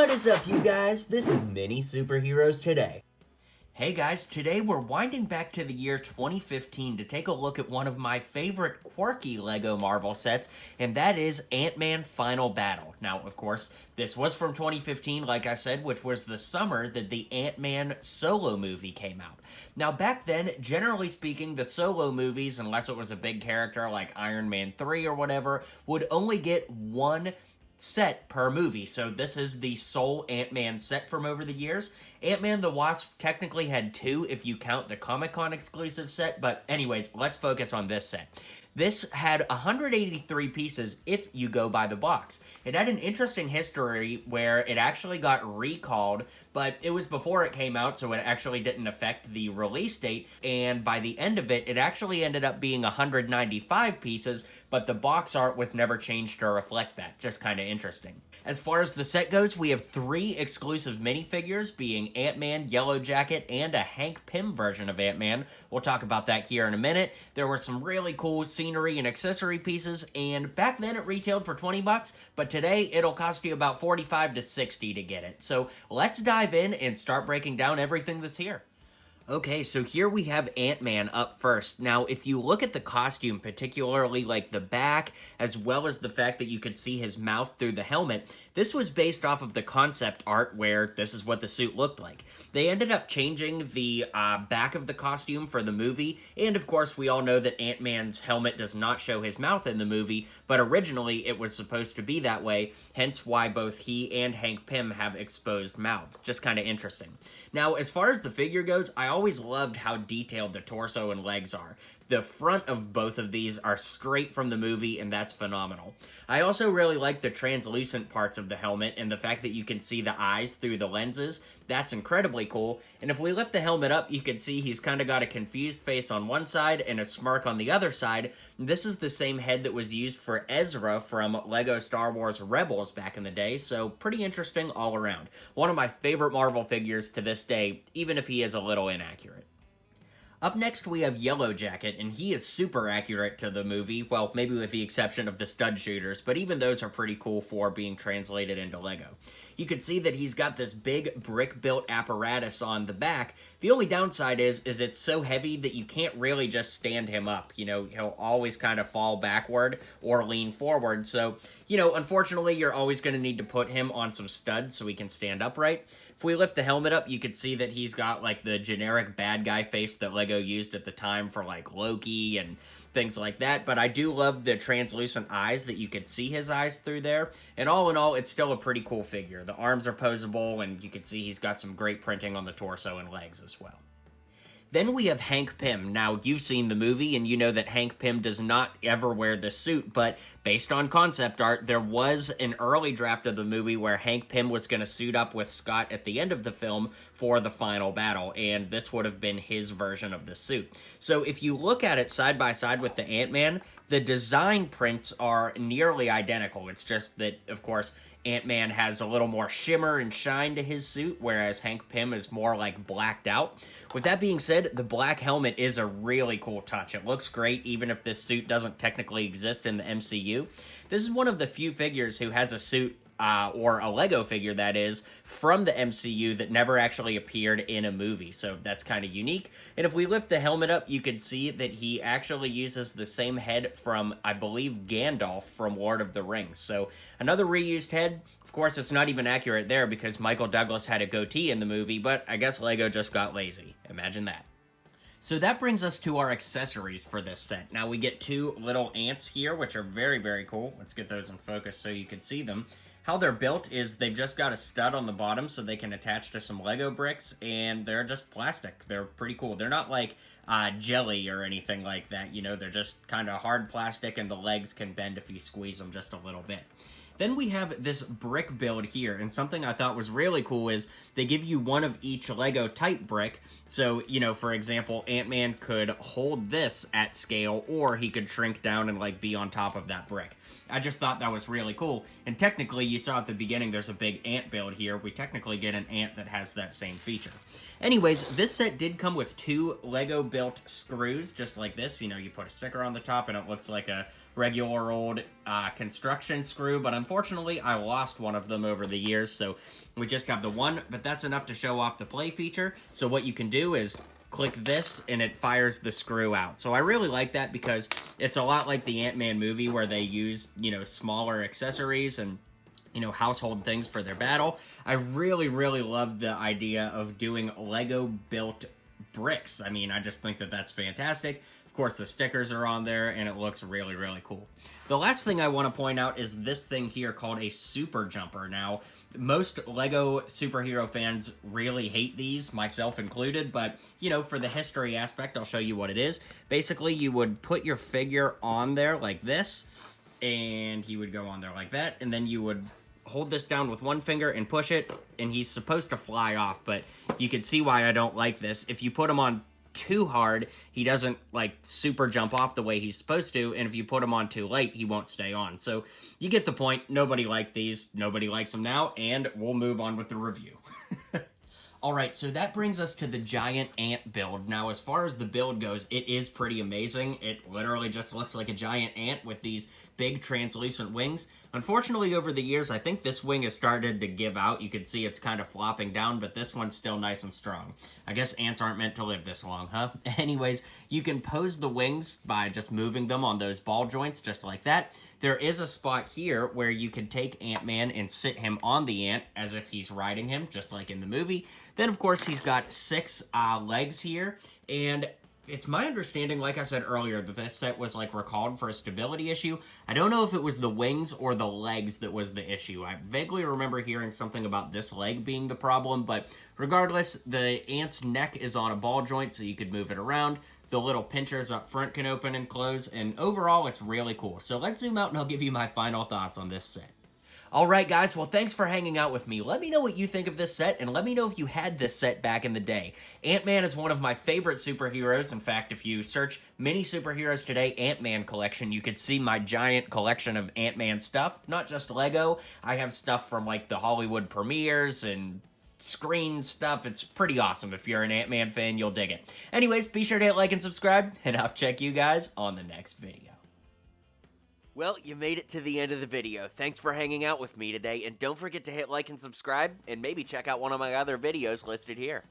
What is up, you guys? This is Mini Superheroes Today. Hey guys, today we're winding back to the year 2015 to take a look at one of my favorite quirky LEGO Marvel sets, and that is Ant-Man Final Battle. Now, of course, this was from 2015, like I said, which was the summer that the Ant-Man solo movie came out. Now, back then, generally speaking, the solo movies, unless it was a big character like Iron Man 3 or whatever, would only get one set per movie. So this is the sole Ant-Man set from over the years. Ant-Man the Wasp technically had two if you count the Comic-Con exclusive set, but anyways, let's focus on this set. This had 183 pieces if you go by the box. It had an interesting history where it actually got recalled, but it was before it came out, so it actually didn't affect the release date, and by the end of it, it actually ended up being 195 pieces, but the box art was never changed to reflect that. Just kind of interesting. As far as the set goes, we have 3 exclusive minifigures, being Ant-Man, Yellow Jacket, and a Hank Pym version of Ant-Man. We'll talk about that here in a minute. There were some really cool scenery and accessory pieces, and back then it retailed for 20 bucks, but today it'll cost you about 45 to 60 to get it. So let's dive in and start breaking down everything that's here. Okay, so here we have Ant-Man up first. Now, if you look at the costume, particularly like the back, as well as the fact that you could see his mouth through the helmet, this was based off of the concept art where this is what the suit looked like. They ended up changing the back of the costume for the movie, and of course we all know that Ant-Man's helmet does not show his mouth in the movie, but originally it was supposed to be that way, hence why both he and Hank Pym have exposed mouths. Just kind of interesting. Now, as far as the figure goes, I always loved how detailed the torso and legs are. The front of both of these are straight from the movie, and that's phenomenal. I also really like the translucent parts of the helmet, and the fact that you can see the eyes through the lenses. That's incredibly cool. And if we lift the helmet up, you can see he's kind of got a confused face on one side and a smirk on the other side. This is the same head that was used for Ezra from LEGO Star Wars Rebels back in the day, so pretty interesting all around. One of my favorite Marvel figures to this day, even if he is a little inaccurate. Up next, we have Yellow Jacket, and he is super accurate to the movie, well, maybe with the exception of the stud shooters, but even those are pretty cool for being translated into LEGO. You can see that he's got this big brick-built apparatus on the back. The only downside is it's so heavy that you can't really just stand him up. You know, he'll always kind of fall backward or lean forward, so, you know, unfortunately, you're always going to need to put him on some studs so he can stand upright. If we lift the helmet up, you can see that he's got, like, the generic bad guy face that LEGO used at the time for, like, Loki and things like that, but I do love the translucent eyes that you could see his eyes through there, and all in all, it's still a pretty cool figure. The arms are posable, and you can see he's got some great printing on the torso and legs as well. Then we have Hank Pym. Now, you've seen the movie, and you know that Hank Pym does not ever wear the suit, but based on concept art, there was an early draft of the movie where Hank Pym was going to suit up with Scott at the end of the film for the final battle, and this would have been his version of the suit. So if you look at it side by side with the Ant-Man, the design prints are nearly identical. It's just that, of course, Ant-Man has a little more shimmer and shine to his suit, whereas Hank Pym is more like blacked out. With that being said, the black helmet is a really cool touch. It looks great even if this suit doesn't technically exist in the MCU. This is one of the few figures who has a suit or a LEGO figure, that is, from the MCU that never actually appeared in a movie, so that's kind of unique. And if we lift the helmet up, you can see that he actually uses the same head from, I believe, Gandalf from Lord of the Rings. So another reused head. Of course, it's not even accurate there because Michael Douglas had a goatee in the movie, but I guess LEGO just got lazy. Imagine that. So that brings us to our accessories for this set. Now we get 2 little ants here, which are very, very cool. Let's get those in focus so you can see them. How they're built is they've just got a stud on the bottom so they can attach to some Lego bricks, and they're just plastic. They're pretty cool. They're not like jelly or anything like that, you know, they're just kind of hard plastic, and the legs can bend if you squeeze them just a little bit. Then we have this brick build here, and something I thought was really cool is they give you one of each Lego type brick. So, you know, for example, Ant-Man could hold this at scale, or he could shrink down and, like, be on top of that brick. I just thought that was really cool. And technically, you saw at the beginning there's a big ant build here. We technically get an ant that has that same feature. Anyways, this set did come with 2 Lego built screws, just like this. You know, you put a sticker on the top and it looks like a regular old construction screw, but unfortunately I lost one of them over the years, so we just have the one, but that's enough to show off the play feature. So what you can do is click this and it fires the screw out. So I really like that because it's a lot like the Ant-Man movie where they use, you know, smaller accessories and, you know, household things for their battle. I really, really love the idea of doing Lego built bricks. I mean, I just think that that's fantastic. Of course, the stickers are on there and it looks really, really cool. The last thing I want to point out is this thing here called a super jumper. Now, most Lego superhero fans really hate these, myself included, but, you know, for the history aspect, I'll show you what it is. Basically, you would put your figure on there like this, and he would go on there like that, and then you would hold this down with one finger and push it, and he's supposed to fly off, but you can see why I don't like this. If you put him on too hard, he doesn't, like, super jump off the way he's supposed to, and if you put him on too late, he won't stay on. So, you get the point. Nobody liked these. Nobody likes them now, and we'll move on with the review. Alright, so that brings us to the giant ant build. Now, as far as the build goes, it is pretty amazing. It literally just looks like a giant ant with these big translucent wings. Unfortunately, over the years, I think this wing has started to give out. You can see it's kind of flopping down, but this one's still nice and strong. I guess ants aren't meant to live this long, huh? Anyways, you can pose the wings by just moving them on those ball joints, just like that. There is a spot here where you can take Ant-Man and sit him on the ant as if he's riding him, just like in the movie. Then, of course, he's got 6 legs here, and it's my understanding, like I said earlier, that this set was, like, recalled for a stability issue. I don't know if it was the wings or the legs that was the issue. I vaguely remember hearing something about this leg being the problem, but regardless, the ant's neck is on a ball joint, so you could move it around. The little pinchers up front can open and close, and overall, it's really cool. So let's zoom out and I'll give you my final thoughts on this set. Alright guys, well thanks for hanging out with me. Let me know what you think of this set, and let me know if you had this set back in the day. Ant-Man is one of my favorite superheroes. In fact, if you search Mini Superheroes Today Ant-Man collection, you could see my giant collection of Ant-Man stuff. Not just Lego, I have stuff from like the Hollywood premieres and screen stuff. It's pretty awesome. If you're an Ant-Man fan, you'll dig it. Anyways, be sure to hit like and subscribe, and I'll check you guys on the next video. Well, you made it to the end of the video. Thanks for hanging out with me today, and don't forget to hit like and subscribe, and maybe check out one of my other videos listed here.